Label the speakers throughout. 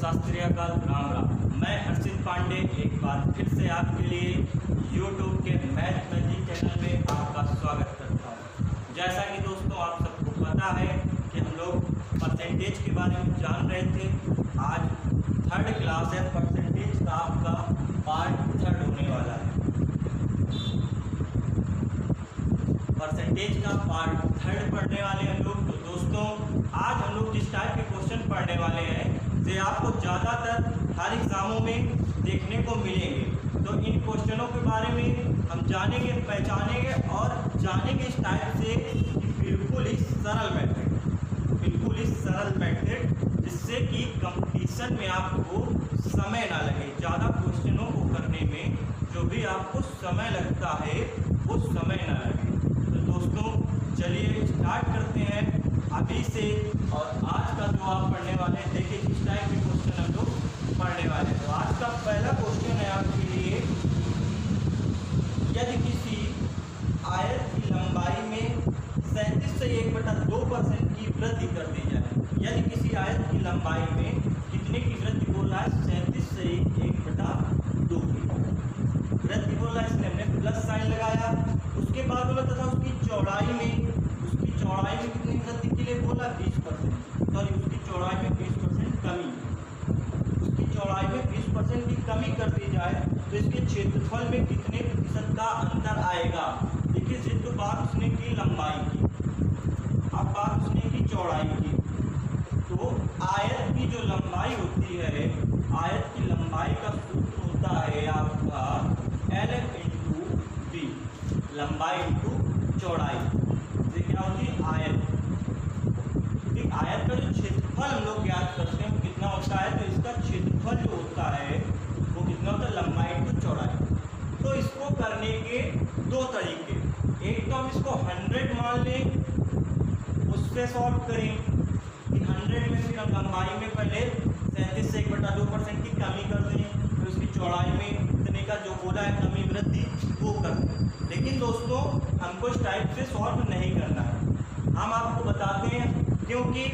Speaker 1: सत श्री अकाल, राम राम। मैं हर्षित पांडे एक बार फिर से आपके लिए YouTube के मैथमेटिक्स चैनल में आपका स्वागत करता हूँ। जैसा कि दोस्तों आप सबको पता है कि हम लोग परसेंटेज के बारे में जान रहे थे। आज थर्ड क्लास है, परसेंटेज का आपका पार्ट थर्ड होने वाला है। परसेंटेज का पार्ट थर्ड पढ़ने वाले हम लोग। तो दोस्तों आज हम लोग जिस टाइप के क्वेश्चन पढ़ने वाले हैं ये आपको ज़्यादातर हर एग्जामों में देखने को मिलेंगे। तो इन क्वेश्चनों के बारे में हम जानेंगे, पहचानेंगे और जानेंगे इस टाइप से कि बिल्कुल ही सरल मेथड जिससे कि कंपटीशन में आपको समय ना लगे। ज़्यादा क्वेश्चनों को करने में जो भी आपको समय लगता है वो समय ना लगे। तो दोस्तों चलिए स्टार्ट करते हैं अभी से। और आज का जो आप पढ़ने वाले हैं, देखिए किस टाइप के क्वेश्चन हम लोग पढ़ने वाले हैं। तो आज का पहला क्वेश्चन है आपके लिए, यदि किसी आयत की लंबाई में 37 से 1/2% की वृद्धि कर दी जाए। यदि किसी आयत की लंबाई में कितने की वृद्धि बोल रहा है? 37 से 1/2 की वृद्धि बोल रहा है, इसलिए हमने प्लस साइन लगाया। उसके बाद बोला तथा उसकी चौड़ाई में कितनी वृद्धि के लिए बोला? 20%। सॉरी, उसकी चौड़ाई में 20% कमी। उसकी चौड़ाई में 20% की कमी कर दी जाए तो इसके क्षेत्रफल में कितने प्रतिशत का अंतर आएगा? देखिए सिर्फ तो बात उसने की लंबाई की, अब बात उसने की चौड़ाई की। तो आयत की जो लंबाई होती है, आयत की लंबाई का सूत्र होता है आपका L/B, लंबाई इंटू चौड़ाई। ये क्या होती है? आयत। ठीक, आयत का जो क्षेत्रफल हम लोग ज्ञात करते हैं कितना होता है, तो इसका क्षेत्रफल जो होता है वो कितना होता है? लंबाई इंटू चौड़ाई। तो इसको करने के दो तरीके, एक तो हम इसको 100 मान लें, उससे सॉल्व करें कि 100 में फिर हम लंबाई में पहले 37 से 1/2% की कमी कर दें, फिर उसकी चौड़ाई में इतने का जो बोला है कमी वृद्धि वो कर दें। लेकिन दोस्तों हमको इस टाइप से सॉल्व नहीं करना है, हम आपको बताते हैं क्योंकि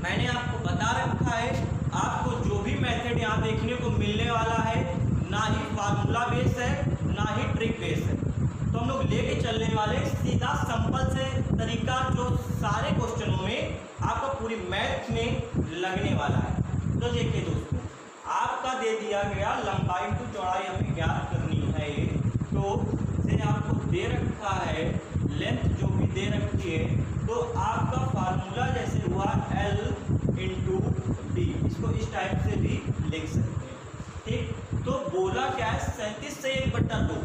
Speaker 1: मैंने आपको बता रखा है आपको जो भी मेथड यहाँ देखने को मिलने वाला है ना ही फार्मूला बेस है ना ही ट्रिक बेस है। तो हम लोग लेके चलने वाले सीधा सिंपल से तरीका जो सारे क्वेश्चनों में आपका पूरी मैथ में लगने वाला है। तो देखिए दोस्तों, आपका दे दिया गया लंबाई टू चौड़ाई हमें ज्ञात करनी है। तो से आपको दे रखा है लेंथ जो भी दे रखी है, तो आपका फार्मूला जैसे हुआ L/B, इसको इस टाइप से भी लिख सकते हैं। ठीक, तो बोला क्या है? 37 से 1/2।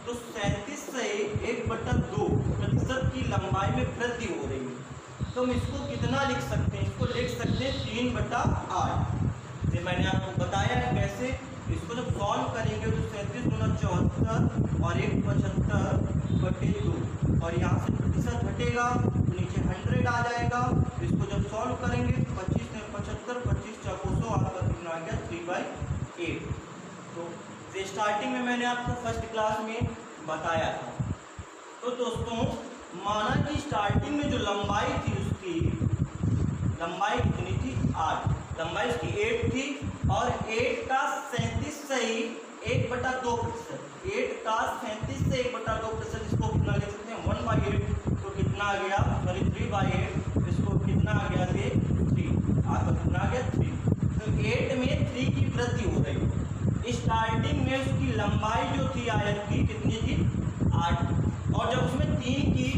Speaker 1: तो 37 से 1/2 प्रतिशत की लंबाई में वृद्धि हो रही है। तो हम इसको कितना लिख सकते हैं? इसको लिख सकते हैं 3/8। ये मैंने आपको बताया है कैसे। इसको जब सॉल्व करेंगे तो 37 × 74 और 1 75/2 और यहाँ से प्रतिशत हटेगा तो नीचे 100 आ जाएगा। इसको जब सॉल्व करेंगे 25 में 75, 25 चौको 100, आपका कितना आ गया? 3/8। तो स्टार्टिंग में मैंने आपको फर्स्ट क्लास में बताया था। तो दोस्तों माना कि स्टार्टिंग में जो लंबाई थी उसकी लंबाई कितनी थी? 8। लंबाई उसकी 8 थी और 8 का 37 से ही 1/2%। 8 का 37 से 1/2%, इसको कितना ले सकते हैं? 1/8। तो कितना आ गया? सॉरी 3/8। इसको कितना आ गया? ये 3। आपका कितना आ गया? 3। तो 8 में 3 की वृद्धि हो रही है। स्टार्टिंग में उसकी लंबाई जो थी आयत की कितनी थी? 8। और जब उसमें 3 की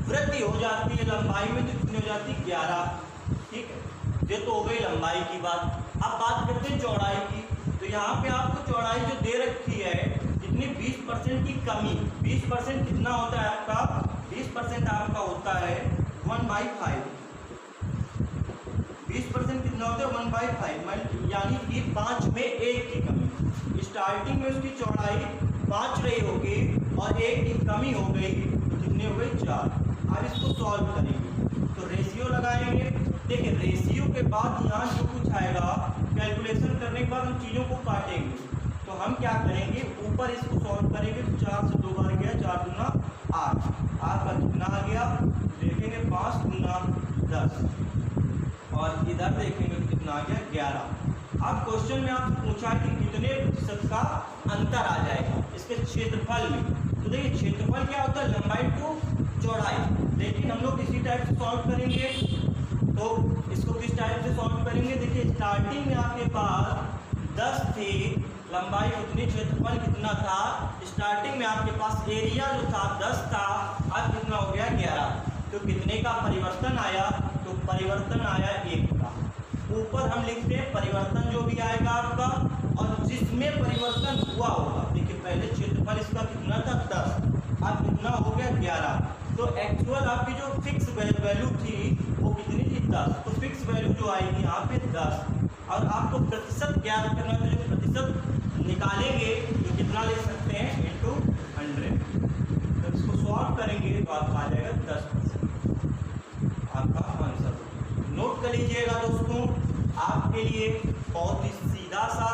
Speaker 1: वृद्धि हो जाती है लंबाई में तो कितनी हो जाती है? 11। ठीक है, ये तो हो गई लंबाई की बात। अब बात करते हैं चौड़ाई की। तो यहाँ पे आपको चौड़ाई जो दे रखी है कितनी? 20% की कमी। 20% कितना होता है आपका? 20% आपका होता है 1/5। 20% कितना होता है? 1/5, यानी कि 5 में 1 की कमी। स्टार्टिंग में उसकी चौड़ाई 5 रही होगी और 1 की कमी हो गई तो कितनी हो गई? 4। अब इसको सॉल्व करेंगे तो रेशियो लगाएंगे। देखिए रेशियो के बाद यहाँ जो कुछ आएगा कैलकुलेशन करने के बाद हम चीज़ों को काटेंगे। तो हम क्या करेंगे? ऊपर इसको सॉल्व करेंगे तो 4 से 2 बार गया, 4 दूना 8। आपका कितना आ गया? देखेंगे 5 दूना 10 और इधर देखेंगे तो कितना आ गया? 11। अब क्वेश्चन में आपसे पूछा है कि कितने प्रतिशत का अंतर आ जाएगा इसके क्षेत्रफल में। तो देखिए क्षेत्रफल क्या होता है, लंबाई टू चौड़ाई। लेकिन हम लोग इसी टाइप से सॉल्व करेंगे। तो इसको किस टाइप से सॉल्व करेंगे, देखिए स्टार्टिंग में आपके पास 10 थी लंबाई, उतनी क्षेत्रफल कितना था, स्टार्टिंग में आपके पास एरिया जो था 10 था, अब कितना हो गया 11। तो कितने का परिवर्तन आया, तो परिवर्तन आया 1 का। ऊपर हम लिखते हैं परिवर्तन जो भी आएगा आपका, और जिसमें परिवर्तन हुआ होगा। देखिए पहले क्षेत्रफल इसका कितना था 10, अब कितना हो गया 11। तो एक्चुअल आपकी जो फिक्स वैल्यू थी वो कितनी थी 10। तो फिक्स वैल्यू जो आएगी यहाँ पे 10, और आपको प्रतिशत ज्ञात करना है। तो जो प्रतिशत निकालेंगे तो कितना ले सकते हैं, इंटू 100। तो इसको सॉल्व करेंगे तो आपका आ जाएगा 10% आपका आंसर। नोट कर लीजिएगा दोस्तों, आपके लिए बहुत ही सीधा सा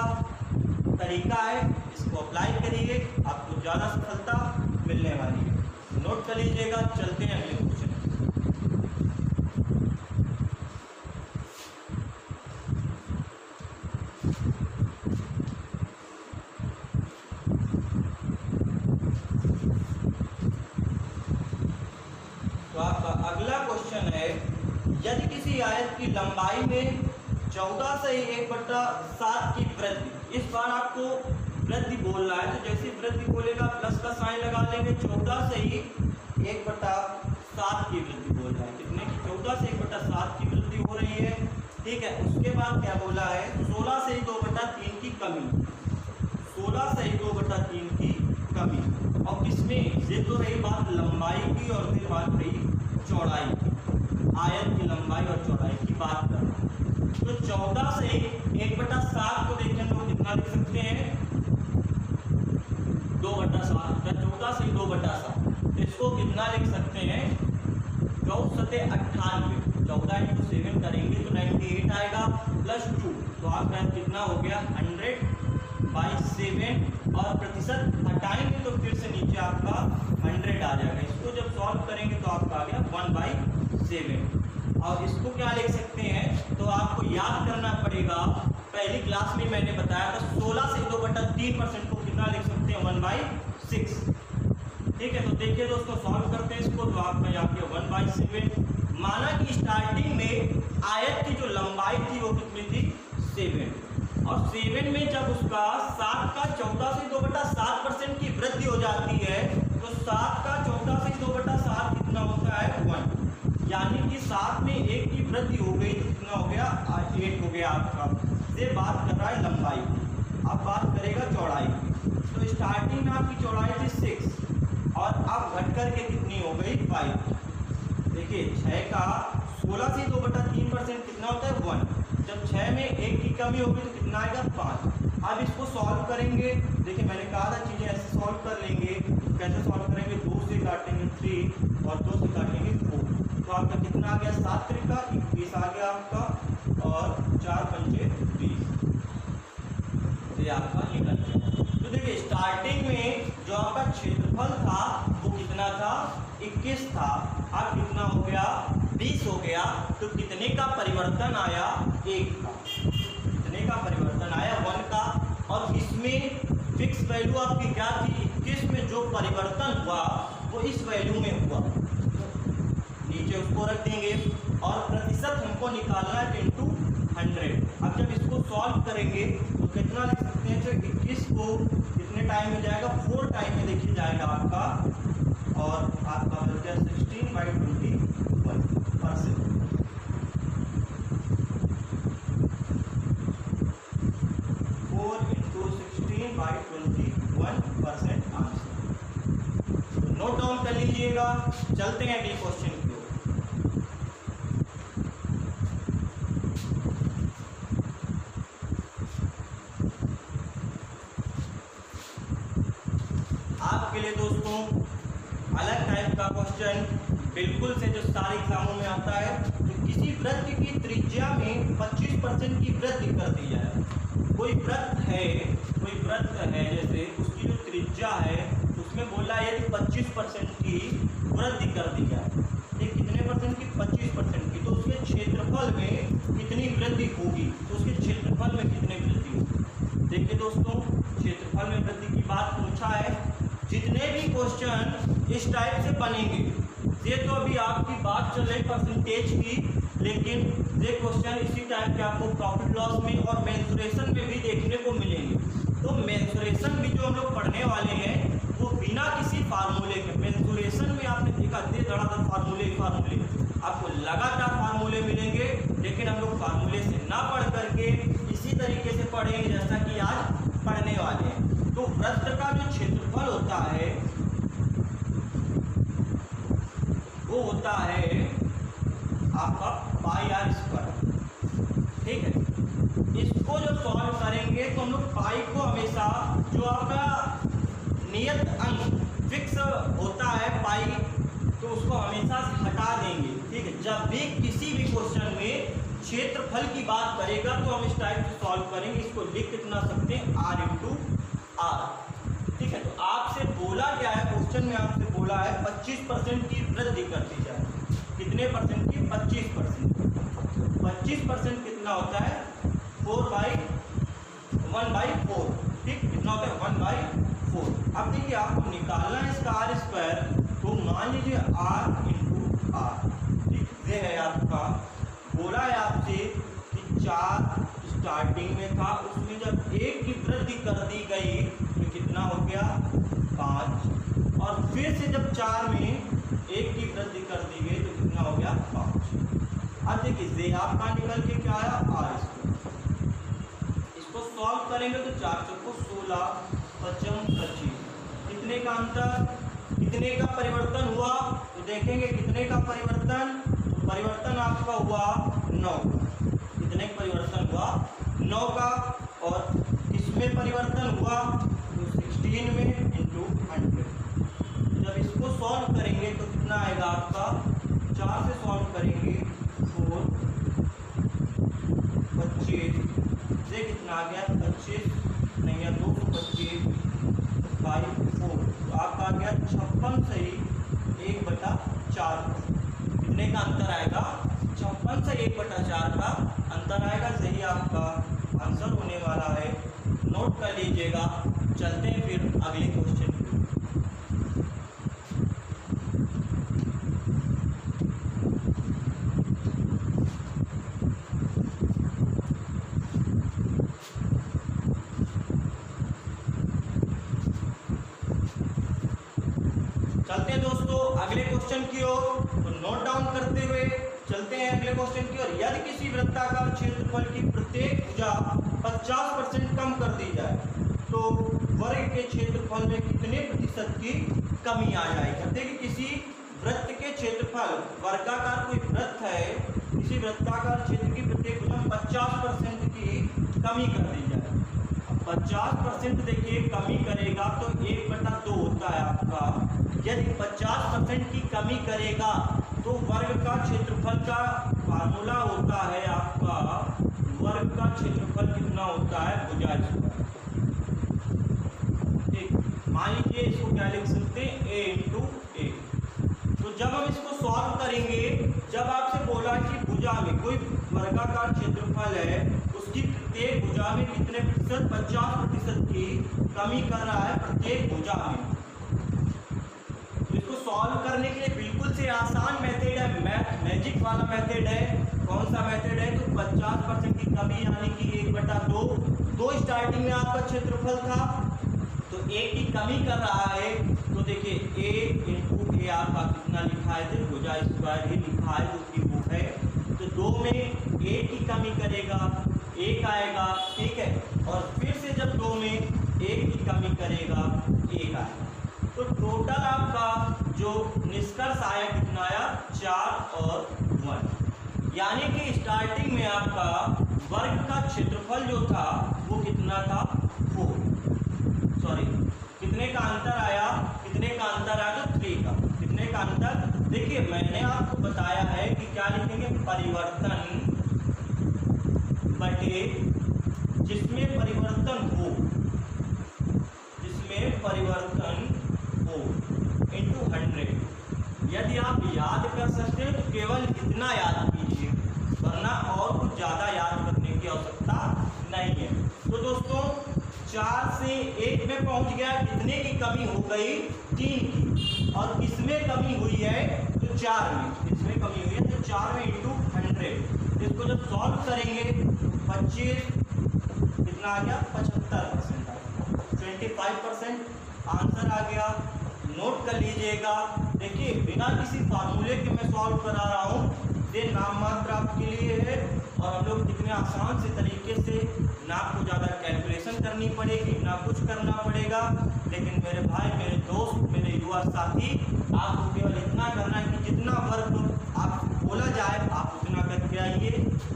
Speaker 1: तरीका है, इसको अप्लाई करिए, आपको ज़्यादा सफलता मिलने वाली है। नोट कर लीजिएगा। चलते हैं अगले क्वेश्चन। तो आपका अगला क्वेश्चन है, यदि किसी आयत की लंबाई में 14 से 1/7 की वृद्धि, इस बार आपको वृद्धि बोल रहा है, तो जैसे वृद्धि बोलेगा प्लस का साइन लगा लेंगे। 14 से ही 1/7 की वृद्धि बोल रहा है, कितने की, 14 से 1/7 की वृद्धि हो रही है। ठीक है, उसके बाद क्या बोला है, 16 से 2/3 की कमी, 16 से 2/3 की कमी। और किसमें, ये तो रही बात लंबाई की, और फिर बात रही चौड़ाई की, आयत की लंबाई और चौड़ाई की बात कर रहा हूँ। तो 14 से 1/7 को देखिए हम लोग कितना लिख सकते हैं, 2/7। 14 से 2/7, तो इसको कितना लिख सकते हैं, 14×98। 14 × 7 करेंगे तो 98 आएगा, प्लस 2, तो आपका कितना हो गया 100/7। और प्रतिशत हटाएंगे तो फिर से नीचे आपका 100 आ जाएगा। इसको जब सॉल्व करेंगे तो आपका आ गया 1/7। और इसको क्या लिख सकते हैं, तो आपको याद करना पड़ेगा, पहली क्लास में मैंने बताया था 16 से 2/3% को कितना लिख सकते हैं, 1/6। ठीक है, तो देखिए दोस्तों सॉल्व करते हैं इसको। तो आपका यहाँ पे 1/7। माना कि स्टार्टिंग में आयत की जो लंबाई थी वो कितनी थी, 7, और 7 में जब उसका 7 का 14 से 2/7% की वृद्धि हो जाती है, तो 7 का 14 से 2/7 कितना होता है, 1। यानी कि 7 में 1 की वृद्धि हो गई, तो कितना हो गया, 8 हो गया आपका। से बात कर रहा है लंबाई की, अब बात करेगा चौड़ाई की। तो स्टार्टिंग में आपकी चौड़ाई थी 6, और अब घट करके कितनी हो गई, 5। देखिए 6 का 16 से 2/3% कितना होता है, 1। जब 6 में 1 की कमी होगी तो कितना आएगा, 5। अब इसको सॉल्व करेंगे। देखिए मैंने कहा था चीज़ें ऐसे सॉल्व कर लेंगे। कैसे सॉल्व करेंगे, 2 से काटेंगे 3, और 2 से काटेंगे 4। तो आपका कितना आ गया, 7 × 21 आ गया आपका, और 4 × 5 = 20। ये आपका निकल गया। तो देखिए स्टार्टिंग में जो आपका क्षेत्रफल था वो कितना था, 21 था, अब कितना हो गया, 20 हो गया। तो कितने का परिवर्तन आया, 1 का। कितने का परिवर्तन आया, 1 का। और इसमें फिक्स वैल्यू आपकी क्या थी, 21 में जो परिवर्तन हुआ वो इस वैल्यू में हुआ, नीचे उसको रख देंगे। और प्रतिशत हमको निकालना है, इंटू 100। अब जब इसको सॉल्व करेंगे तो कितना लिख सकते हैं, जो 21 को कितने टाइम में जाएगा, 4 टाइम में देखिए जाएगा आपका, और आपका बच गया 16/21%। 4 × 16/21% आंसर। तो नोट डाउन कर लीजिएगा। चलते हैं अगले क्वेश्चन की ओर। आपके लिए दोस्तों अलग टाइप का क्वेश्चन, बिल्कुल से जो सारे एग्जामों में आता है। तो किसी वृत्त की त्रिज्या में 25% की वृद्धि कर दी जाए। कोई वृत्त है जैसे उसकी जो त्रिज्या है उसमें बोला है यदि 25% की वृद्धि कर दी जाए। ये कितने परसेंट की, 25% की, तो उसके क्षेत्रफल में कितनी वृद्धि होगी, तो उसके क्षेत्रफल में कितनी वृद्धि होगी। देखिए दोस्तों, क्षेत्रफल में वृद्धि की बात पूछा है। जितने भी क्वेश्चन इस टाइप से बनेंगे, ये तो अभी आपकी बात चल रही परसेंटेज की, लेकिन ये क्वेश्चन इसी टाइप के आपको प्रॉफिट लॉस में और मेंसुरेशन में भी देखने को मिलेंगे। तो मेंसुरेशन भी जो हम लोग पढ़ने वाले हैं वो बिना किसी फार्मूले के, मेंसुरेशन में आपने देखा दे धड़ाधड़ फार्मूले आपको लगातार फार्मूले मिलेंगे, लेकिन हम लोग फार्मूले से ना पढ़ करके इसी तरीके से पढ़ेंगे जैसा कि आज पढ़ने वाले हैं। तो वृत्त का जो क्षेत्रफल होता है वो होता है आपका पाई आर स्क्वायर, ठीक है। इसको जो सॉल्व करेंगे तो हम लोग पाई को हमेशा, जो आपका नियत अंक फिक्स होता है पाई, तो उसको हमेशा हटा देंगे, ठीक है। जब भी किसी भी क्वेश्चन में क्षेत्रफल की बात करेगा तो हम इस टाइप से सॉल्व करेंगे। इसको लिख कितना सकते हैं, आर इंटू आर, ठीक है। तो आपसे बोला क्या है, क्वेश्चन में आपसे बोला है 25% की वृद्धि कर दी जाए। कितने परसेंट की, 25%। 25% कितना होता है, 1/4, ठीक, कितना होता है 1/4। अब देखिए आपको निकालना है इसका आर स्क्वायर, तो मान लीजिए आर इंटू आर, ठीक, ये है आपका। बोला है आपसे कि 4 स्टार्टिंग में था, उसमें जब 1 की वृद्धि कर दी गई तो कितना हो गया, 5, और फिर से जब 4 में 1 की वृद्धि कर दी गई तो कितना हो गया, 5। अब देखिए ये आपका निकल के क्या आया, आर स्क्वायर। इसको सॉल्व करेंगे तो 4 चौको 16, 55, 25, कितने का अंतर, कितने का परिवर्तन हुआ, तो देखेंगे कितने का परिवर्तन, तो परिवर्तन आपका हुआ 9 का। कितने का परिवर्तन हुआ, 9 का। और इसमें परिवर्तन हुआ तो 16 में इंटू 100। जब इसको सॉल्व करेंगे तो कितना आएगा आपका, 4 से सॉल्व करेंगे 4, 25, ये कितना आ गया, 25 नहीं है 225 बाई 4, तो आपका आ गया 56 सही 1/4। कितने का अंतर आएगा, 56 से 1/4 का अंतर आएगा, सही आपका आंसर होने वाला है। नोट कर लीजिएगा। चलते हैं फिर अगले क्वेश्चन पे। चलते हैं दोस्तों अगले क्वेश्चन की ओर, तो नोट डाउन करते हुए चलते हैं अगले क्वेश्चन की ओर। यदि किसी वृत्ताकार क्षेत्रफल की प्रत्येक भुजा 50% कम कर दी जाए तो वर्ग के क्षेत्रफल में कितने प्रतिशत की कमी आ जाएगी। देखिए किसी वृत्त के क्षेत्रफल, वर्गाकार कोई वृत्त है, किसी वृत्ताकार क्षेत्र की प्रत्येक भुजा 50% की कमी कर दी जाए। 50% देखिए कमी करेगा तो 1/2 होता है आपका। यदि 50% की कमी करेगा तो वर्ग का क्षेत्रफल का फार्मूला होता है आपका, वर्ग का क्षेत्रफल कितना होता है, भुजा स्क्वायर, ठीक। मान लीजिए इसको क्या लिख सकते हैं, a इंटू ए। तो जब हम इसको सॉल्व करेंगे, जब आपसे बोला कि भुजा में कोई वर्गाकार क्षेत्रफल है, उसकी प्रत्येक भुजा में कितने प्रतिशत, 50% की कमी कर रहा है प्रत्येक भुजा में। तो इसको सॉल्व करने के लिए बिल्कुल से आसान मेथड है, मैजिक वाला मेथड है। कौन सा मेथड है, तो 50% की कमी यानी कि 1/2। 2 स्टार्टिंग में आपका क्षेत्रफल था तो 1 की कमी कर रहा है, तो देखिए a इंटू ए आपका कितना लिखा है, भुजा स्क्वायर ही लिखा है, जो कि वो है। तो 2 में 1 की कमी करेगा, 1 आएगा, ठीक है। और फिर से जब 2 में 1 की कमी करेगा, 1 आएगा। तो टोटल आपका जो निष्कर्ष आया कितना आया, 4 और 1, यानी कि स्टार्टिंग में आपका वर्ग का क्षेत्रफल जो था वो कितना था, 4, सॉरी कितने का अंतर आया, कितने का अंतर आया, तो 3 का। कितने का अंतर, देखिए मैंने आपको बताया है कि क्या लिखेंगे, परिवर्तन बटे जिसमें परिवर्तन हो, जिसमें परिवर्तन हो, इंटू 100। यदि आप याद कर सकते केवल इतना याद कीजिए, वरना और कुछ ज़्यादा याद करने की आवश्यकता नहीं है। तो दोस्तों 4 से 1 में पहुंच गया, कितने की कमी हो गई? 3 की। और किसमें कमी हुई है? तो 4 में। इसमें कमी हुई है तो 4 में इंटू 100। इसको जब सॉल्व करेंगे 25 कितना आ गया? 75% आ गया, 25% आंसर आ गया। नोट कर लीजिएगा। देखिए बिना किसी फार्मूले के मैं सॉल्व करा रहा हूँ, ये नाम मात्र आपके लिए है। और हम लोग कितने आसान से तरीके से, ना आपको ज़्यादा कैलकुलेशन करनी पड़ेगी, ना कुछ करना पड़ेगा। लेकिन मेरे भाई, मेरे दोस्त, मेरे युवा साथी, आपको केवल इतना करना है कि जितना वर्क आपको बोला जाए आप उतना करके आइए।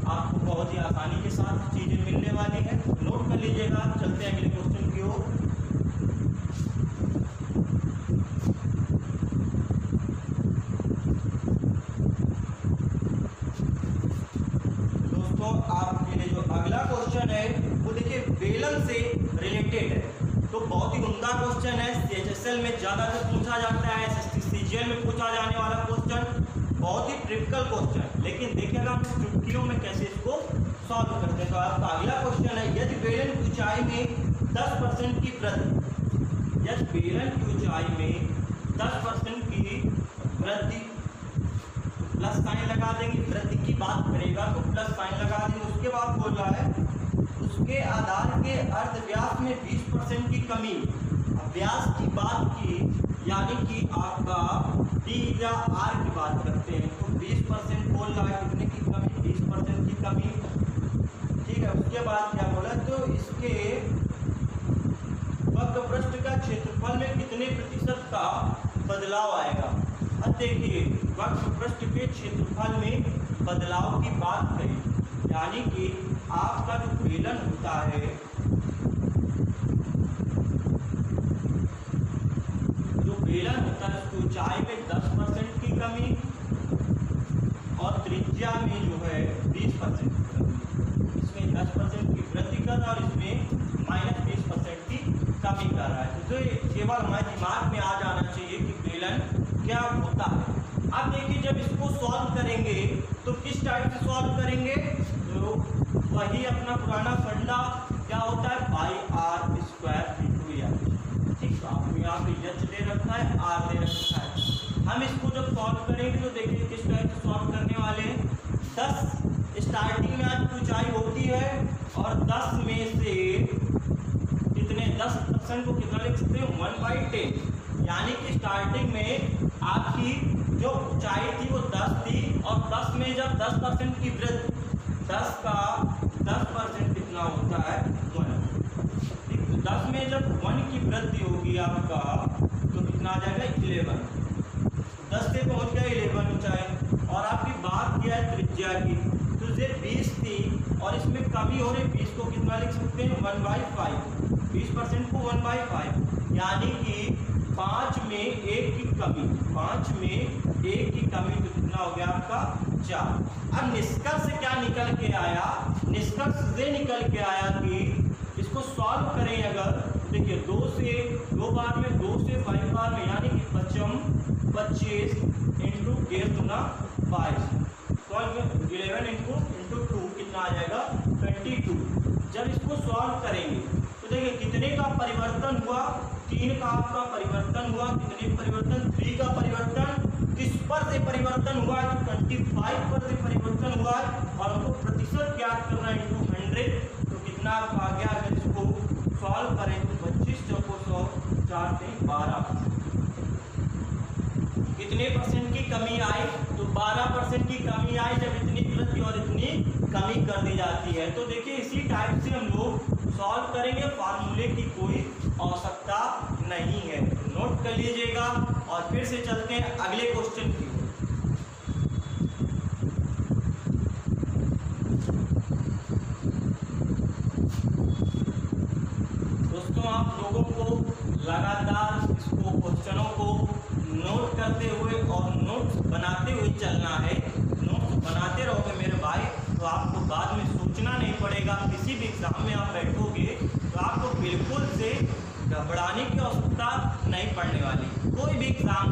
Speaker 1: आपको बहुत ही आसानी के साथ चीज़ें मिलने वाली हैं। नोट कर लीजिएगा। चलते हैं अगले क्वेश्चन की ओर। आपके लिए जो अगला क्वेश्चन है वो देखिए बेलन से रिलेटेड है। तो बहुत ही उम्दा क्वेश्चन है। CHSL में ज़्यादातर पूछा जाता है, SST CGL में पूछा जाने वाला क्वेश्चन, बहुत ही ट्रिपिकल क्वेश्चन। लेकिन देखिएगा हम चुटकियों में कैसे इसको सॉल्व करते हैं। तो आपका अगला क्वेश्चन है, यदि बेलन की ऊंचाई में 10% की वृद्धि, यदि बेलन की ऊंचाई में 10% की वृद्धि, प्लस साइन लगा देंगे, वृद्धि की बात करेगा तो प्लस साइन लगा देंगे। उसके बाद बोल रहा है उसके आधार के अर्ध व्यास में 20% की कमी। अब व्यास की बात की, यानी कि आपका D या R की बात करते हैं तो 20% बोल रहा है। कितने की कमी? 20% की कमी। ठीक है। उसके बाद क्या बोला? तो इसके वक्रपृष्ठ का क्षेत्रफल में कितने प्रतिशत का बदलाव आएगा? अब देखिए वक्रपृष्ठ के क्षेत्रफल में बदलाव की बात करें, यानी कि आपका जो बेलन होता है, जो बेलन होता है उसकी ऊंचाई में 10% की कमी और त्रिज्या में जो है 20% की कमी। इसमें 10% की वृद्धि कर रहा है और इसमें -20% की कमी कर रहा है। तो केवल हमारे दिमाग में आ जाना चाहिए कि बेलन क्या होता है। अब देखिए जब इसको सॉल्व करेंगे तो किस टाइप से सॉल्व करेंगे? तो वही अपना पुराना फंडा क्या होता है? पाई आर स्क्वायर इंटू एच। ठीक, तो आपको यहाँ पे एच दे रखा है, आर दे रखा है। हम इसको जब सॉल्व करेंगे तो देखिए किस टाइप से सॉल्व करने वाले हैं। 10 स्टार्टिंग में आपकी ऊंचाई होती है और 10 में से कितने 10% को कितना लिख सकते हैं? 1/10। यानी कि स्टार्टिंग में आपकी जो ऊंचाई थी वो 10 थी और 10 में जब 10% की वृद्धि, 10 का 10% कितना होता है? 1। 10 में जब 1 की वृद्धि होगी आपका तो कितना आ जाएगा? 11। 10 से पहुंच गया 11 ऊंचाई। और आपकी बात किया है त्रिज्या की, तो ये 20 थी और इसमें कमी हो रही। 20 को कितना लिख सकते हैं? 1/5। 20% को 1/5, यानी कि 5 में 1 की कमी। 5 में 1 की कमी तो कितना हो गया आपका? 4। अब निष्कर्ष क्या निकल के आया? निष्कर्ष ये निकल के आया कि इसको सॉल्व करें अगर, देखिए 2 से 2 बार में, 2 से 5 बार में, यानी कि 25 इंटू 22। 11 इंटू 2 कितना आ जाएगा? 22। जब इसको सॉल्व करेंगे तो देखिए कितने का परिवर्तन हुआ? 3 का आपका परिवर्तन हुआ। कितने परिवर्तन? 3 का परिवर्तन। किस पर से परिवर्तन हुआ है? 25 पर से परिवर्तन हुआ है। और हमको प्रतिशत ज्ञात करना है इंटू 100। तो कितना आ गया? अगर इसको सॉल्व करें तो 25 चौको 100, 4 से 12। कितने परसेंट की कमी आई? तो 12% की कमी आई जब इतनी वृद्धि और इतनी कमी कर दी जाती है। तो देखिए इसी टाइप से हम लोग सॉल्व करेंगे, फार्मूले की कोई आवश्यकता नहीं है। नोट कर लीजिएगा और फिर से चलते हैं अगले क्वेश्चन की। दोस्तों आप लोगों को लगातार इसको क्वेश्चनों को नोट करते हुए और नोट्स बनाते हुए चलना है। नोट्स बनाते रहोगे मेरे भाई तो आपको बाद में सोचना नहीं पड़ेगा। किसी भी एग्जाम में आप बैठोगे तो आपको बिल्कुल से घबराने की आवश्यकता नहीं पड़ने वाली। कोई भी एग्जाम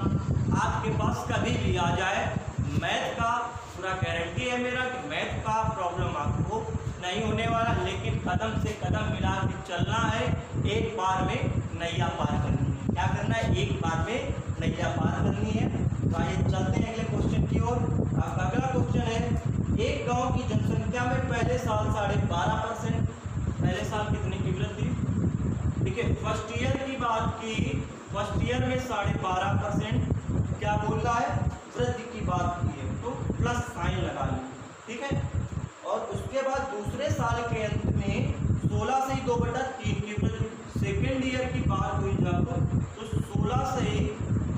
Speaker 1: आपके पास कभी भी आ जाए, मैथ का पूरा गारंटी है मेरा कि मैथ का प्रॉब्लम आपको नहीं होने वाला, लेकिन कदम से कदम मिला के चलना है, एक बार में नैया पार करनी है। क्या करना है? एक बार में नैया पार करनी है। तो आइए चलते हैं अगले क्वेश्चन की ओर। आपका अगला क्वेश्चन है, एक गांव की जनसंख्या में पहले साल 12.5%, पहले साल कितने की वृद्धि? ठीक है, फर्स्ट ईयर की बात की, फर्स्ट ईयर में 12.5% क्या बोल रहा है? वृद्धि की बात की है, तो प्लस साइन लगा ली। ठीक है, और उसके बाद दूसरे साल के अंत में 16 से 2/3 की वृद्धि। सेकेंड ईयर की बात हुई जब, तो 16 से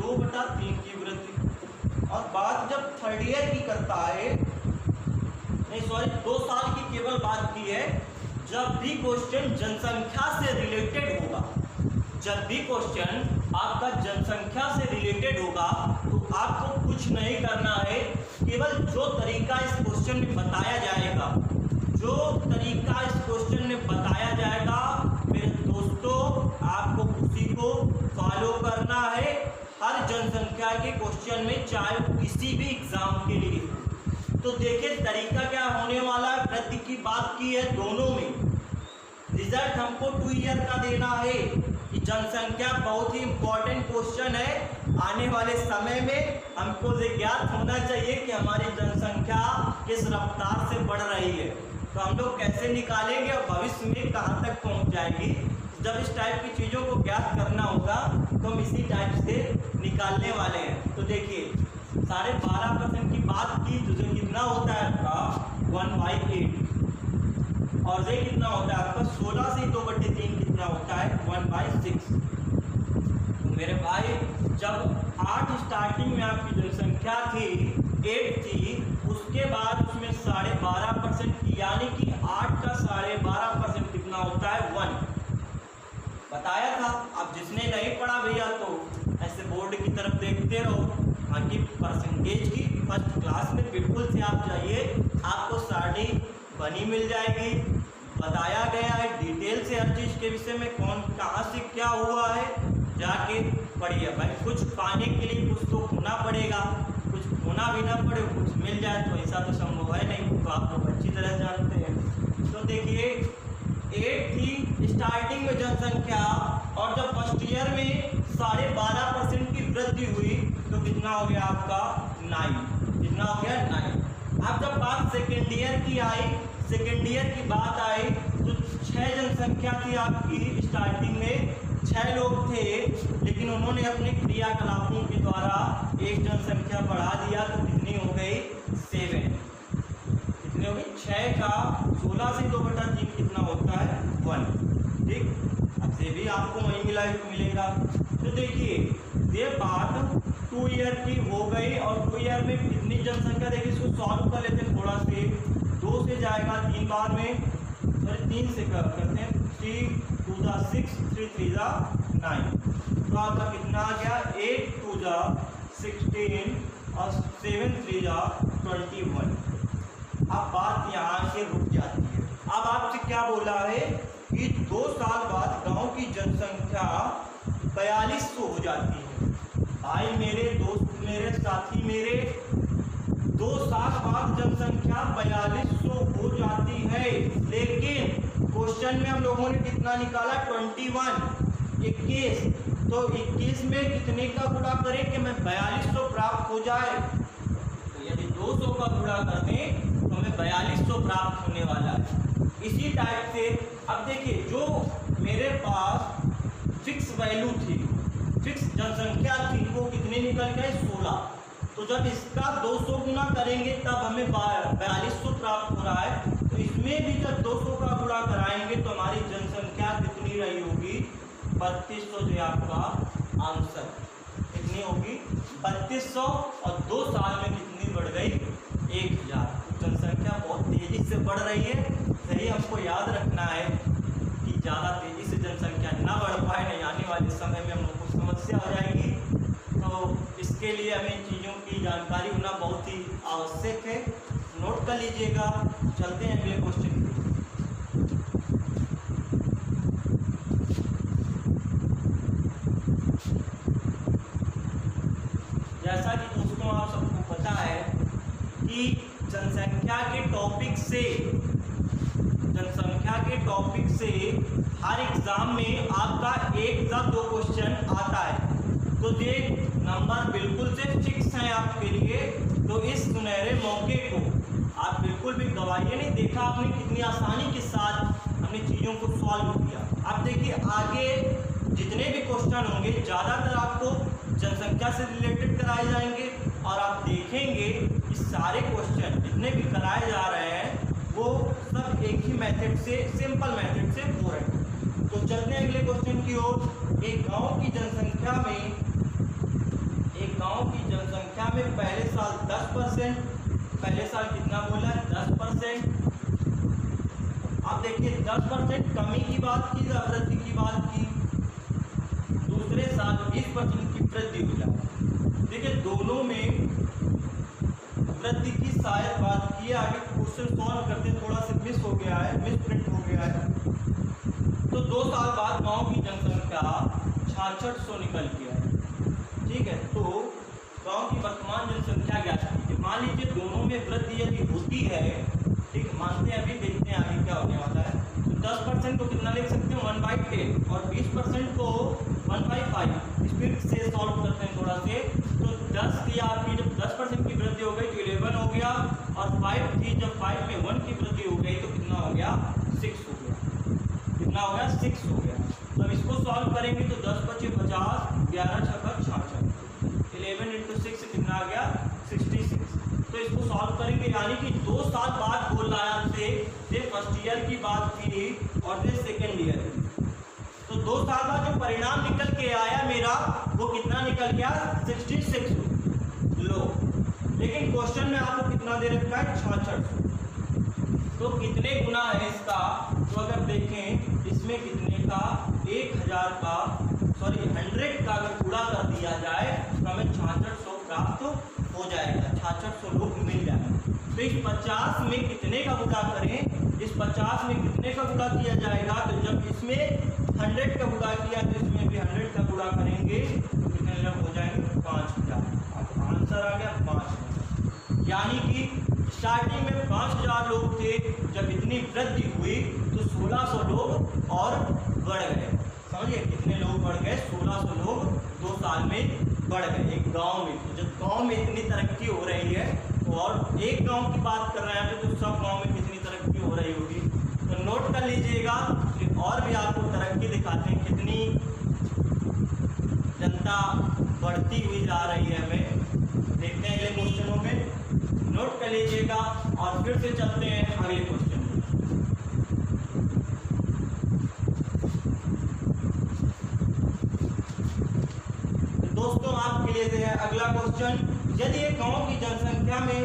Speaker 1: 2/3 की वृद्धि। और बात जब थर्ड ईयर की करता है, नहीं सॉरी 2 साल की केवल बात की है, जब भी क्वेश्चन जनसंख्या से रिलेटेड होगा, जब भी क्वेश्चन आपका जनसंख्या से रिलेटेड होगा, तो आपको कुछ नहीं करना है, केवल जो तरीका इस क्वेश्चन में बताया जाएगा, जो तरीका इस क्वेश्चन में बताया जाएगा मेरे दोस्तों, आपको उसी को फॉलो करना है हर जनसंख्या के क्वेश्चन में, चाहे किसी भी एग्जाम के लिए। तो देखिए तरीका क्या होने वाला है, वृद्धि की बात की है दोनों में, रिजल्ट हमको 2 ईयर का देना है। कि जनसंख्या बहुत ही इंपॉर्टेंट क्वेश्चन है, आने वाले समय में हमको ये ज्ञात होना चाहिए कि हमारी जनसंख्या किस रफ्तार से बढ़ रही है, तो हम लोग कैसे निकालेंगे और भविष्य में कहाँ तक पहुँच जाएगी। जब इस टाइप की चीज़ों को ज्ञात करना होगा तो हम इसी टाइप से निकालने वाले हैं। तो देखिए 12.5% की बात की, तो जो कितना होता है आपका 1/8, और ये कितना होता है आपका 16 से 2/3 कितना होता है 1/6। तो मेरे भाई जब 8 स्टार्टिंग में आपकी जनसंख्या थी 8 थी, उसके बाद उसमें 12.5% की, यानी कि 8 का 12.5% कितना होता है 1 बताया था। अब जिसने नहीं पढ़ा भैया तो ऐसे बोर्ड की तरफ देखते रहो, बाकी परसेंटेज की फर्स्ट क्लास में बिल्कुल से आप जाइए, आपको सारी बनी मिल जाएगी, बताया गया है डिटेल से हर चीज़ के विषय में, कौन कहाँ से क्या हुआ है, जाके पढ़िए भाई। कुछ पाने के लिए कुछ तो खोना पड़ेगा, कुछ खोना भी ना पड़े, कुछ मिल जाए तो ऐसा तो संभव है नहीं, तो आप लोग अच्छी तरह जानते हैं। तो देखिए 8 थी स्टार्टिंग में जनसंख्या, और जब फर्स्ट ईयर में 12.5% की वृद्धि हुई तो कितना हो गया आपका 9, कितना हो गया 9। अब जब बात सेकेंड ईयर की आई, सेकेंड ईयर की बात आई तो 6 जनसंख्या थी आपकी स्टार्टिंग में, 6 लोग थे, लेकिन उन्होंने अपने क्रियाकलापों के द्वारा एक जनसंख्या बढ़ा दिया, तो कितनी हो गई 7, कितनी हो गई 6 का 16 से 2/3 कितना होता है 1। ठीक, अब ये भी आपको वही मिलेगा। तो देखिए ये बात 2 ईयर की हो गई, और 2 ईयर में कितनी जनसंख्या, देखिए इसको सॉल्व कर लेते हैं थोड़ा से, 2 से जाएगा 3 बार में, सॉरी 3 से करते हैं, 3 2 6 3 3 9, तो आपका कितना आ गया 8 2 16 और 7 3 21। अब बात यहाँ से रुक जाती है। अब आपसे क्या बोला है कि 2 साल बाद गांव की जनसंख्या 4200 हो जाती है। भाई मेरे दोस्त, मेरे साथी, मेरे 2 साल बाद जनसंख्या 4200 हो जाती है, लेकिन क्वेश्चन में हम लोगों ने कितना निकाला 21। तो 21 में कितने का गुणा करें कि मैं 4200 प्राप्त हो जाए, तो यदि 200 का गुणा कर दें तो हमें 4200 प्राप्त होने वाला है। इसी टाइप से अब देखिए जो मेरे पास फिक्स वैल्यू थी, फिक्स जनसंख्या थी, वो कितनी निकल गए 16। तो जब इसका 200 गुना करेंगे तब हमें 4200 प्राप्त हो रहा है, तो इसमें भी जब 200 का गुणा कराएंगे तो हमारी जनसंख्या कितनी रही होगी 3200, जो आपका आंसर कितनी होगी 3200, और 2 साल में कितनी बढ़ गई 1000। जनसंख्या बहुत तेज़ी से बढ़ रही है, सही हमको याद रखना है कि ज़्यादा तेज़ी से जनसंख्या ना बढ़ पाए, नहीं आने वाले समय में हम लोग को समस्या हो जाएगी। तो इसके लिए हमें चीज़ों की जानकारी होना बहुत ही आवश्यक है, नोट कर लीजिएगा। चलते हैं अगले क्वेश्चन की। जैसा कि दोस्तों आप सबको पता है कि जनसंख्या के टॉपिक से हर एग्जाम में आपका एक या दो क्वेश्चन आता है, तो ये नंबर बिल्कुल से फिक्स है आपके लिए। तो इस सुनहरे मौके को आप बिल्कुल भी गवाइए नहीं। देखा आपने कितनी आसानी के साथ हमने चीज़ों को सॉल्व किया। आप देखिए आगे जितने भी क्वेश्चन होंगे ज़्यादातर आपको जनसंख्या से रिलेटेड कराए जाएंगे, और आप देखेंगे कि सारे क्वेश्चन जितने भी कराए जा रहे हैं वो सब एक ही मेथड से, सिंपल मेथड से हो रहे हैं। तो चलते हैं अगले क्वेश्चन की ओर। एक गांव की जनसंख्या में पहले साल 10%, पहले साल कितना बोला है 10%। आप देखिए 10% कमी की बात की या वृद्धि की बात की, दूसरे साल 20% की वृद्धि हो जाए। देखिए दोनों में वृद्धि की शायद बात की है। आगे क्वेश्चन सॉल्व करते थोड़ा सा मिस हो गया है, मिस प्रिंट हो गया है। तो 2 साल बाद गांव की जनसंख्या 6600 निकल गया है। ठीक है, तो गांव की वर्तमान जनसंख्या ज्ञात कीजिए। मान लीजिए दोनों में वृद्धि यदि होती है, ठीक मानते हैं, अभी देखते हैं आगे क्या होने वाला है। तो 10% को कितना लिख सकते हैं 1/10, और 20% को 1/5। स्पीड से सॉल्व करते हैं थोड़ा से। तो 10 की आपकी जब 10% की वृद्धि हो गई तो 11 हो गया, और 5 थी, जब 5 में 1 की वृद्धि हो गई तो कितना हो गया 6 हो गया। कितना हो गया 6 हो गया। तो अब इसको सॉल्व करेंगे तो 10 × 5 = 50, 11 × 6 = 66, 11 × 6 कितना आ गया 66। तो इसको सॉल्व करेंगे, यानी कि 2 साल बाद बोल रहा है आपसे, ये फर्स्ट ईयर की बात थी और ये सेकेंड ईयर की। तो 2 साल बाद जो परिणाम निकल के आया मेरा वो कितना निकल गया 66 लो। लेकिन क्वेश्चन में आपको कितना दे रखा है 6600। तो कितने गुना है इसका, तो अगर देखें इसमें कितने का 1000 का 100 का अगर गुणा कर दिया जाए तो हमें 6600 प्राप्त हो जाएगा, 6600 लोग मिल जाएंगे। तो इस 50 में कितने का गुणा करें, इस 50 में कितने का गुणा किया जाएगा, तो जब इसमें 100 का गुणा किया तो इसमें भी 100 का गुणा करेंगे तो कितने लोग हो जाएंगे 5000। आपका आंसर आ गया 5000। यानी कि स्टार्टिंग में 5000 लोग थे, जब इतनी वृद्धि हुई तो 1600 लोग और बढ़ गए। समझिए कितने लोग बढ़ गए, 1600 लोग 2 साल में बढ़ गए एक गांव में। तो जब गांव में इतनी तरक्की हो रही है, तो और एक गांव की बात कर रहे हैं तो सब गांव में कितनी तरक्की हो रही होगी। तो नोट कर लीजिएगा, और भी आपको तरक्की दिखाते हैं, कितनी जनता बढ़ती हुई जा रही है हमें। देखते हैं अगले क्वेश्चनों में, नोट कर लीजिएगा और फिर से चलते हैं अगले क्वेश्चन में। दोस्तों आपके लिए है अगला क्वेश्चन। यदि एक गांव की जनसंख्या में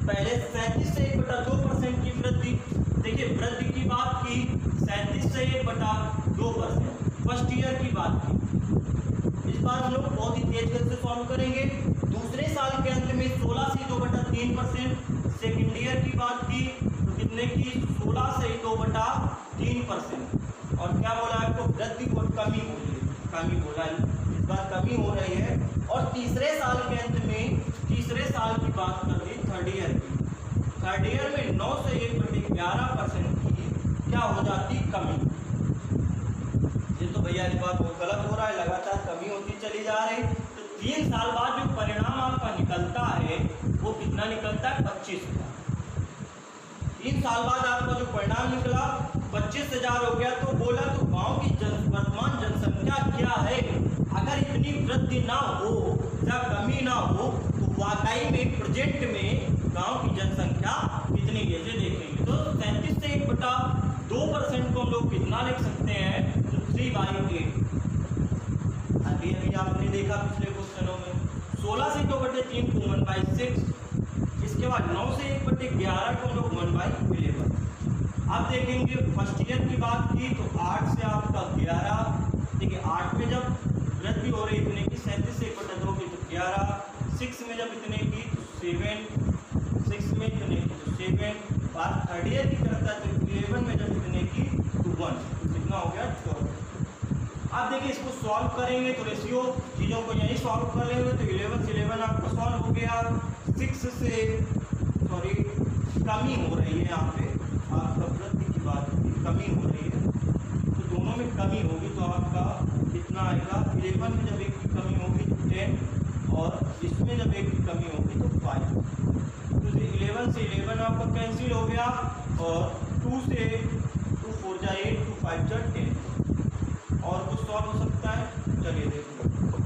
Speaker 1: पहले 37 से 1/2% की वृद्धि, देखिए वृद्धि की बात की 37 से 1/2%, फर्स्ट ईयर की बात की। इस बार हम लोग बहुत ही तेज गति से सॉल्व करेंगे। दूसरे साल के अंत में 16 से 2/3%, सेकेंड ईयर की बात की तो कितने की 16 से 2/3%। और क्या बोला आपको, वृद्धि और कमी बोला है, इस बार कमी हो रही है। और तीसरे साल के अंत में, तीसरे साल की बात कर दी थर्ड ईयर की, थर्ड ईयर में 9 से 1/11% की क्या हो जाती कमी। ये तो भैया इस बार बहुत गलत हो रहा है, लगातार कमी होती चली जा रही। तो 3 साल बाद जो परिणाम आपका निकलता है वो कितना निकलता है 25,000। 3 साल बाद आपका जो परिणाम निकला 25,000 हो गया। तो बोला तो गांव की वर्तमान जनसंख्या क्या है, अगर इतनी वृद्धि ना हो या कमी ना हो तो वाकई में प्रेजेंट में गांव की जनसंख्या कितनी है देखेंगे। तो 37 से 1/2% को हम लोग कितना लिख सकते हैं, तो 3/8। अभी आपने देखा पिछले क्वेश्चनों में 16 से 2/3 को 1/6, इसके बाद 9 से 1/11 को हम लोग 1/11। अब देखेंगे फर्स्ट ईयर की बात की तो 8 से आपका 11, देखिए 8 में जब वृद्धि हो रही इतने की 37 से 1/2 की तो 11, 6 में जब इतने की तो 7, 6 में इतने की तो 7, बात थर्ड ईयर की करता है तो 11 में जब इतने की तो 1, तो कितना हो गया 12। अब देखिए इसको सॉल्व करेंगे तो रेशियो चीज़ों को यही सॉल्व कर लेंगे तो 11 से 11 आपका सॉल्व हो गया। 6 से सॉरी कमी हो रही है, यहाँ पे आपका वृद्धि की बात होगी, कमी हो रही है, तो दोनों में कमी होगी तो आपका कितना आएगा, 11 में जब 1 की कमी होगी तो 10 और इसमें जब 1 की कमी होगी तो 5। तो 11 से 11 आपका कैंसिल हो गया और 2 से 2 4 जा 8, 2 5 जा 10। और कुछ सॉल्व हो सकता है, चलिए देखो।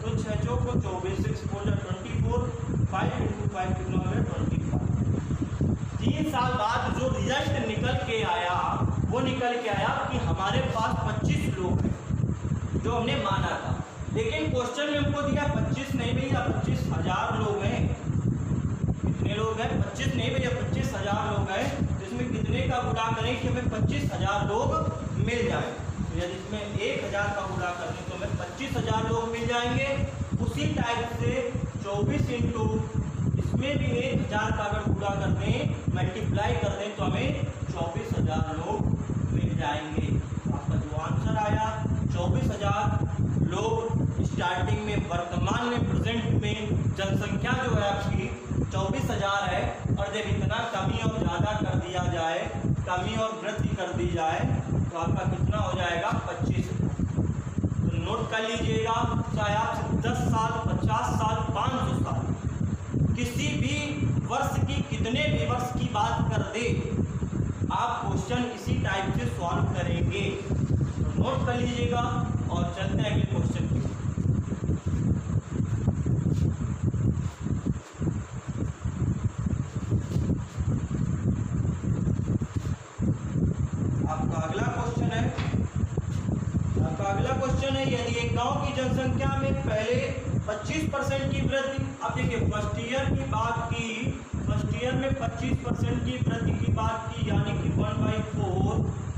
Speaker 1: तो 6 चौक को 24, 6 4 जा 24, 5 × 5 कितना हो गया 25। 3 साल बाद जो रिजल्ट निकल के आया वो निकल के आया कि हमारे पास 25 लोग हैं जो हमने माना था, लेकिन क्वेश्चन में हमको दिया 25 नहीं भैया 25,000 लोग हैं। कितने लोग हैं? 25 नहीं भैया 25,000 लोग हैं। जिसमें कितने का गुणा करें कि हमें 25,000 लोग मिल जाए। तो यदि इसमें 1000 का गुणा करें तो हमें 25,000 लोग मिल जाएंगे। उसी टाइप से 24 इंटू इसमें भी 1000 का अगर गुणा कर दें, मल्टीप्लाई कर दें तो हमें 24,000 लोग मिल जाएंगे। आपका जो आंसर आया 24,000 लोग स्टार्टिंग में, वर्तमान में, प्रेजेंट में जनसंख्या जो है आपकी 24,000 है। और जब इतना कमी और ज़्यादा कर दिया जाए, कमी और वृद्धि कर दी जाए तो आपका कितना हो जाएगा 25,000। तो नोट कर लीजिएगा, चाहे आप 10 साल, 50 साल, 500 साल, किसी भी वर्ष की, कितने भी वर्ष की बात कर दे, आप क्वेश्चन इसी टाइप से सॉल्व करेंगे। तो नोट कर लीजिएगा और चलते हैं अगले क्वेश्चन की। आपका अगला क्वेश्चन है, यदि एक गांव की जनसंख्या में पहले 25% की वृद्धि, अब देखिए फर्स्ट ईयर की बात की, फर्स्ट ईयर में 25% की वृद्धि की बात की, यानी कि 1/4,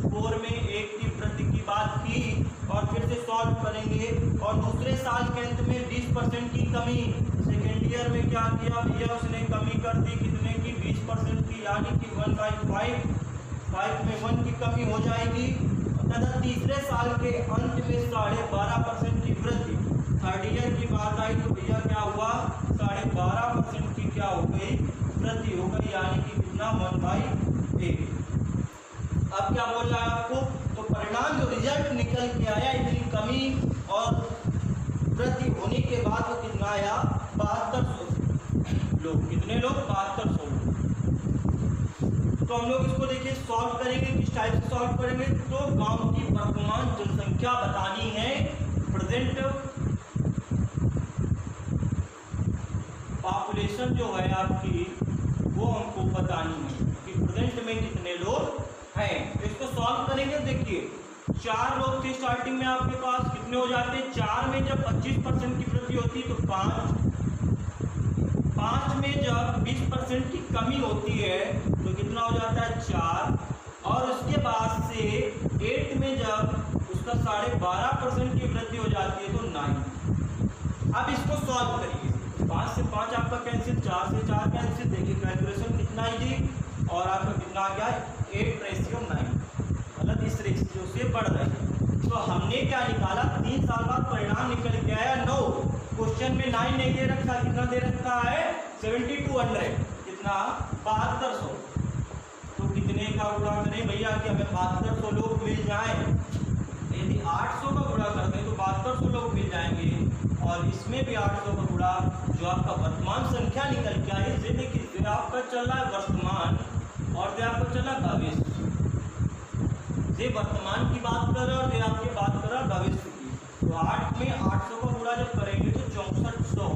Speaker 1: 4 में 1 की वृद्धि की बात की, और फिर से सॉल्व करेंगे। और दूसरे साल के अंत में 20% की कमी, सेकेंड ईयर में क्या किया भैया, उसने कमी कर दी कितने की, 20% की, यानी कि 1/5, 5 में 1 की कमी हो जाएगी। तथा तीसरे साल के अंत में 12.5% की वृद्धि, थर्ड ईयर की बात आई तो भैया क्या हुआ, 12.5% की क्या हो गई, वृद्धि हो गई, यानी कि कितना 1/8। अब क्या बोल रहा है आपको, तो परिणाम जो रिजल्ट निकल के आया, इतनी कमी और वृद्धि होने के बाद वो कितना आया, 7200 लोग। कितने लोग? 7200 लोग। तो हम लोग इसको देखिए सॉल्व करेंगे, किस टाइप से सॉल्व करेंगे। तो गांव की वर्तमान जनसंख्या बतानी है, प्रेजेंट पॉपुलेशन जो है आपकी वो हमको बतानी है कि प्रेजेंट में कितने लोग हैं। तो इसको सॉल्व करेंगे। देखिए 4 लोग थे स्टार्टिंग में आपके पास, कितने हो जाते हैं, 4 में जब 25% की वृद्धि होती है तो 5 में जब 20% की कमी होती है तो कितना हो जाता है 4, और उसके बाद से 8 में जब उसका 12.5% की वृद्धि हो जाती है तो 9। अब इसको सॉल्व करिए, 5 से 5 आपका कैंसिल, 4 से 4 कैंसिल, देखिए कैलकुलेशन कितना है जी, और आपका कितना आ गया 8:9, मतलब इस रेशियो से बढ़ रही है। तो हमने क्या निकाला, 3 साल बाद परिणाम निकल के आया 9। क्वेश्चन में 9 नहीं दे रखा, कितना दे रखा है 7200, कितना 7200। तो कितने का गुणा करें भैया कि हमें 7200 लोग मिल जाए। यदि 800 का गुणा करते हैं तो 7200 लोग मिल जाएंगे, और इसमें भी 800 का गुणा, जो आपका वर्तमान संख्या निकल के आई, ये देखिए आपका चल रहा है वर्तमान और ये आपका चल रहा है भविष्य। ये वर्तमान की बात कर रहा है और ये आपकी बात कर रहा है भविष्य की। तो 8 में 800 का गुणा जब करेंगे तो 6400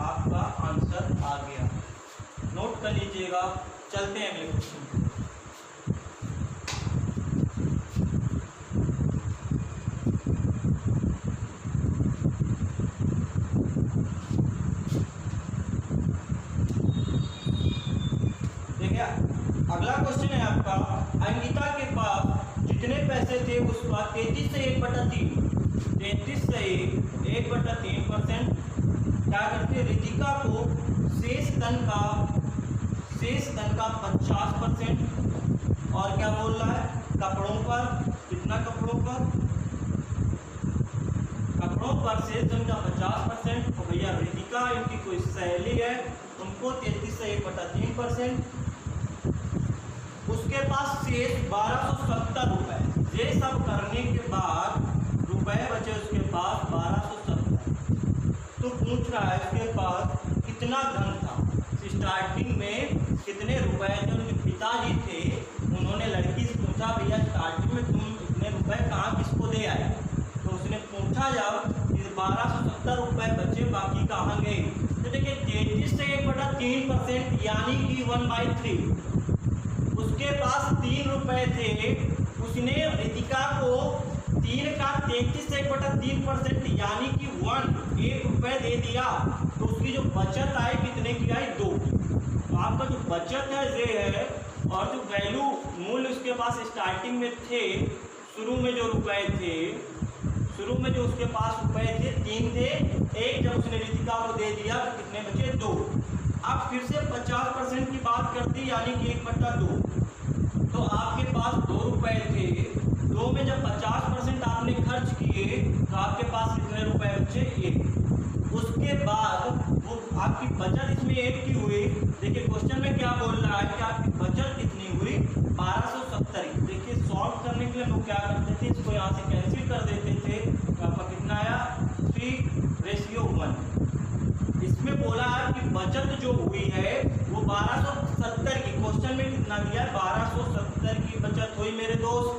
Speaker 1: आपका आंसर आ गया। नोट कर लीजिएगा, चलते हैं अगले क्वेश्चन। देखिए अगला क्वेश्चन है आपका, अंकिता के पास जितने पैसे थे उसका 33 से 1/3, 33 से 1/3% क्या करते, रितिका को शेष धन का 50%, और क्या बोल रहा है, कपड़ों पर, कितना कपड़ों पर शेष धन का 50%। तो भैया रितिका इनकी कोई सहेली है, उनको 33 से 1/3%, उसके पास शेष 1270 रुपये। ये सब करने के बाद रुपए बचे उसके पास 1270। तो पूछ रहा है उसके पास कितना धन था, स्टार्टिंग में कितने रुपए थे। उनके पिताजी थे, उन्होंने लड़की से पूछा भैया स्टार्टिंग में तुम इतने रुपए कहाँ किसको दे आए। तो उसने पूछा जब 1270 रुपये बचे बाकी कहाँ गए। तो देखिए 33 से 1/3% यानी कि 1/3। उसके पास 3 रुपये थे, उसने रितिका को 3 का 33 से 1/3% यानी कि 1 रुपये दे दिया। तो उसकी जो बचत आई कितने की आई 2। तो आपका जो बचत है ये है, और जो वैल्यू मूल्य उसके पास स्टार्टिंग में थे, शुरू में जो रुपए थे, शुरू में जो उसके पास रुपए थे 3 थे, 1 जब उसने रितिका को दे दिया तो कितने बचे 2। अब फिर से 50% की बात करती यानी कि 1/2। तो आपके पास 2 रुपए थे, 2 में जब 50% आपने खर्च किए तो आपके पास कितने रुपए बचे 1। उसके बाद वो आपकी बचत इसमें 1 की हुई। देखिए क्वेश्चन में क्या बोल रहा है कि आपकी बचत कितनी हुई 1270 की। देखिए सॉल्व करने के लिए लोग क्या करते थे, इसको यहाँ से कैंसिल कर देते थे। तो आपका कितना आया 3:1। इसमें बोला है कि बचत जो हुई है वो 1270 की। क्वेश्चन में कितना दिया है 1270 की बचत हुई मेरे दोस्त,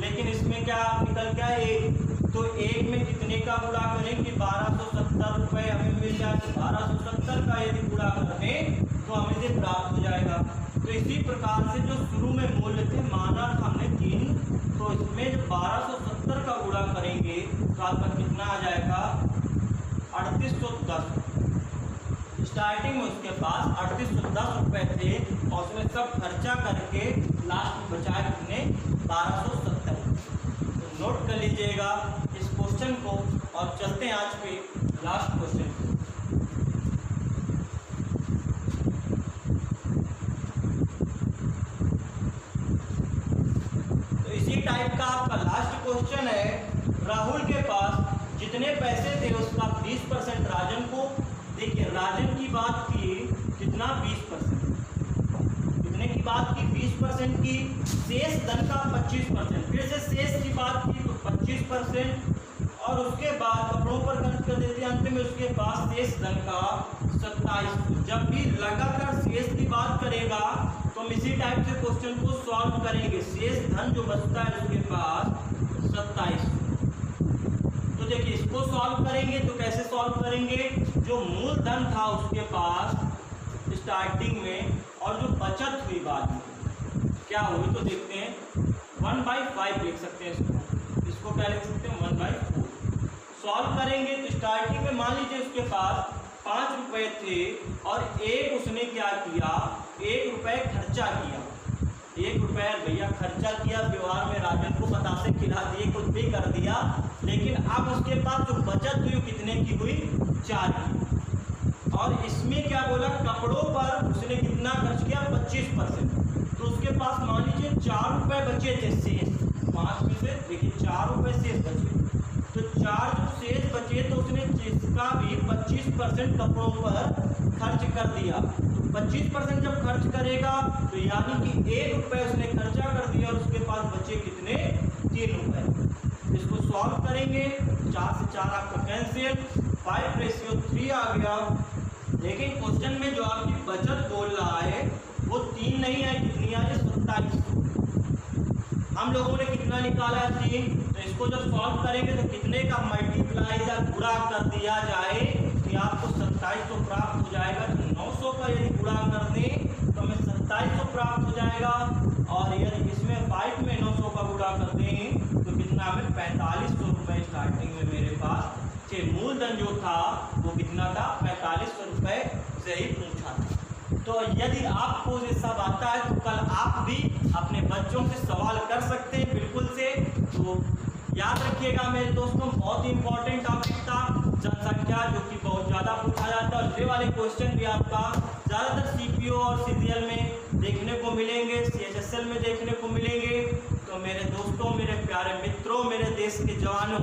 Speaker 1: लेकिन इसमें क्या निकल गया 1। तो 1 में कितने का गुणा करें कि 1270 रुपये हमें मिल जाए। 1270 का यदि गुणा करें तो हमें ये प्राप्त हो जाएगा। तो इसी प्रकार से जो शुरू में मूल्य थे माना था हमने 3, तो इसमें जब 1270 का गुणा करेंगे तो आपका कितना आ जाएगा 3810। स्टार्टिंग में उसके पास 3810 रुपये थे और उसमें सब खर्चा करके लास्ट में बचाए कितने 1270। तो नोट कर लीजिएगा इस क्वेश्चन को और चलते हैं आज पे लास्ट क्वेश्चन। तो इसी टाइप का आपका लास्ट क्वेश्चन है। राहुल के पास जितने पैसे थे उसका 20% राजन को। देखिए राजन की बात की कितना 20%, कितने की बात की 20% की। शेष धन का 25%, फिर से शेष की बात की तो 25%, और उसके बाद कपड़ों पर खर्च कर देते हैं। अंत में उसके पास शेष धन का 27। जब भी लगातार शेष की बात करेगा तो हम इसी टाइप से क्वेश्चन को सॉल्व करेंगे। शेष धन जो बचता है उसके पास 27। तो देखिए इसको सॉल्व करेंगे तो कैसे सॉल्व करेंगे, जो मूल धन था उसके पास स्टार्टिंग में और जो बचत हुई बाद में क्या हुई, तो देखते हैं 1/5 लिख सकते हैं इसको क्या लिख सकते हैं 1/4। सॉल्व करेंगे तो स्टार्टिंग में मान लीजिए उसके पास 5 रुपये थे और 1 उसने क्या किया 1 रुपये खर्चा किया। 1 रुपये भैया खर्चा किया, व्यवहार में राजन को बतासे खिला दिए, कुछ भी कर दिया, लेकिन अब उसके पास जो बचत हुई कितने की हुई 4 की। और इसमें क्या बोला कपड़ों पर उसने कितना खर्च किया 25%। तो उसके पास मान लीजिए 4 रुपये बचे थे शेष, 5 में से देखिए 4 रुपये शेष बचे। तो 4 जो शेष बचे तो उसने जिसका भी 25% कपड़ों पर खर्च कर दिया। तो 25% जब खर्च करेगा तो यानी कि 1 रुपये उसने खर्चा कर दिया और उसके पास बचे कितने 3 रुपये। इसको सॉल्व करेंगे 4 से 4 आपका कैंसिल, 5:3 आ गया। लेकिन क्वेश्चन में जो आपकी बचत बोल रहा है वो 3 नहीं है, कितनी है 27। हम लोगों ने कितना निकाला है 3। तो इसको जब सॉल्व करेंगे तो कितने का मल्टीप्लाई या गुणा कर दिया जाए कि आपको 27 तो प्राप्त हो जाएगा। तो 900 का यदि गुणा कर दें तो हमें 2700 प्राप्त हो जाएगा, और यदि इसमें 5 में 900 का गुणा कर दें तो कितना हमें 4500 रुपये स्टार्टिंग में मेरे पास थे। मूलधन जो था वो कितना था 4500 रुपये से ही पूछा था। तो यदि आपको ये सब आता है तो कल आप भी अपने बच्चों से सवाल कर सकते हैं बिल्कुल से। तो याद रखिएगा मेरे दोस्तों, बहुत ही इंपॉर्टेंट टॉपिक था जनसंख्या, जो कि बहुत ज़्यादा पूछा जाता है। और ये वाले क्वेश्चन भी आपका ज़्यादातर सीपीओ और सीजीएल में देखने को मिलेंगे, सीएचएसएल में देखने को मिलेंगे। तो मेरे दोस्तों, मेरे प्यारे मित्रों, मेरे देश के जवानों,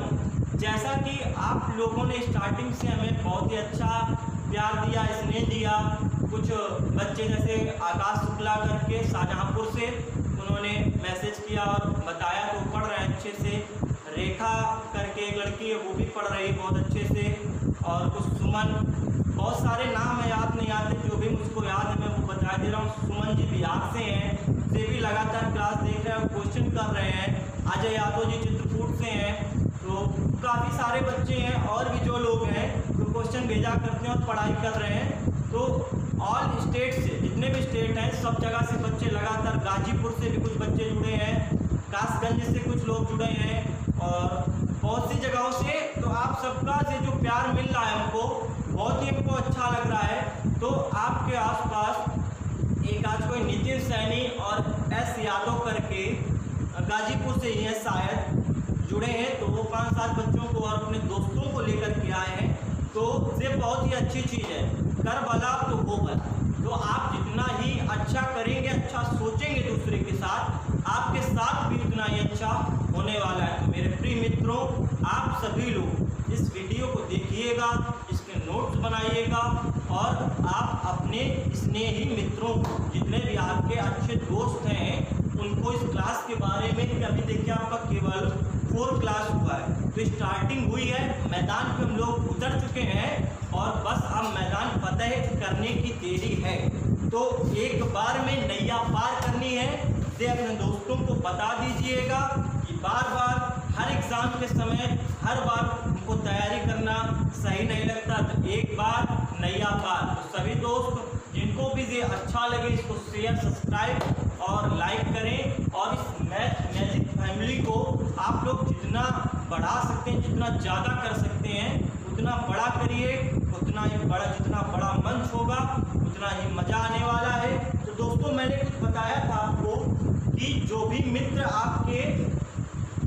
Speaker 1: जैसा कि आप लोगों ने स्टार्टिंग से हमें बहुत ही अच्छा प्यार दिया, स्नेह दिया। कुछ बच्चे जैसे आकाश शुक्ला करके शाहजहाँपुर से, उन्होंने मैसेज किया और बताया तो पढ़ रहे हैं अच्छे से। रेखा करके एक लड़की है, वो भी पढ़ रही है बहुत अच्छे से। और कुछ सुमन, बहुत सारे नाम है याद नहीं आते, जो भी मुझको याद है मैं वो बता दे रहा हूँ। सुमन जी बिहार से हैं, से भी लगातार क्लास देख रहे हैं, क्वेश्चन कर रहे हैं। अजय यादव जी चित्रकूट से हैं। तो काफ़ी सारे बच्चे हैं और भी जो लोग हैं जो क्वेश्चन भेजा करते हैं और पढ़ाई कर रहे हैं। तो ऑल स्टेट से, जितने भी स्टेट हैं सब जगह से बच्चे लगातार, गाजीपुर से भी कुछ बच्चे जुड़े हैं, कासगंज से कुछ लोग जुड़े हैं और बहुत सी जगहों से। तो आप सबका से जो प्यार मिल रहा है हमको, बहुत ही हमको अच्छा लग रहा है। तो आपके आसपास एक आज कोई नितिन सैनी और एस यादव करके गाजीपुर से ही है शायद, जुड़े हैं। तो वो 5-7 बच्चों को और अपने दोस्तों को लेकर के आए हैं। तो ये बहुत ही अच्छी चीज़ है, कर भला तो हो भला। तो आप जितना ही अच्छा करेंगे, अच्छा सोचेंगे दूसरे के साथ, आपके साथ भी उतना ही अच्छा होने वाला है। तो मेरे प्रिय मित्रों, आप सभी लोग इस वीडियो को देखिएगा, इसके नोट्स बनाइएगा और आप अपने स्नेही मित्रों को, जितने भी आपके अच्छे दोस्त हैं, उनको इस क्लास के बारे में, कि अभी देखिए आपका केवल 4 क्लास हुआ है, तो स्टार्टिंग हुई है, मैदान पे हम लोग उतर चुके हैं और बस अब मैदान फतेह करने की देरी है। तो एक बार में नैया पार करनी है, ये अपने दोस्तों को बता दीजिएगा कि बार बार हर एग्ज़ाम के समय हर बार उनको तैयारी करना सही नहीं लगता। तो एक बार नैया पार। तो सभी दोस्त जिनको भी ये अच्छा लगे, इसको शेयर, सब्सक्राइब और लाइक करें। और इस मैथ मैजिक फैमिली को आप लोग जितना बढ़ा सकते हैं, जितना ज़्यादा कर सकते हैं, उतना बड़ा करिए। उतना ही बड़ा, जितना बड़ा मंच होगा उतना ही मज़ा आने वाला है। तो दोस्तों, मैंने कुछ बताया था आपको कि जो भी मित्र आपके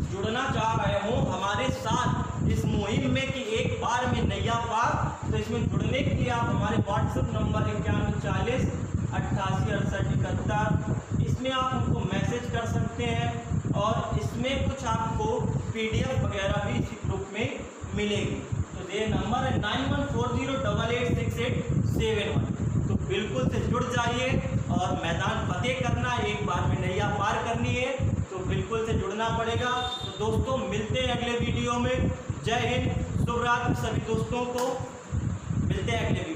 Speaker 1: जुड़ना चाह रहे हो हमारे साथ इस मुहिम में कि एक बार में नैया पार, तो इसमें जुड़ने के लिए आप हमारे व्हाट्सएप नंबर 9140 88 68 71, इसमें आप हमको मैसेज कर सकते हैं और इसमें कुछ आपको PDF वगैरह भी इसी ग्रुप में मिलेगी। तो ये नंबर है 9140886871। तो बिल्कुल से जुड़ जाइए और मैदान फतेह करना है, एक बार में नैया पार करनी है, तो बिल्कुल से जुड़ना पड़ेगा। तो दोस्तों, मिलते हैं अगले वीडियो में। जय हिंद, शुभ रात्रि सभी दोस्तों को, मिलते हैं अगले वीडियो।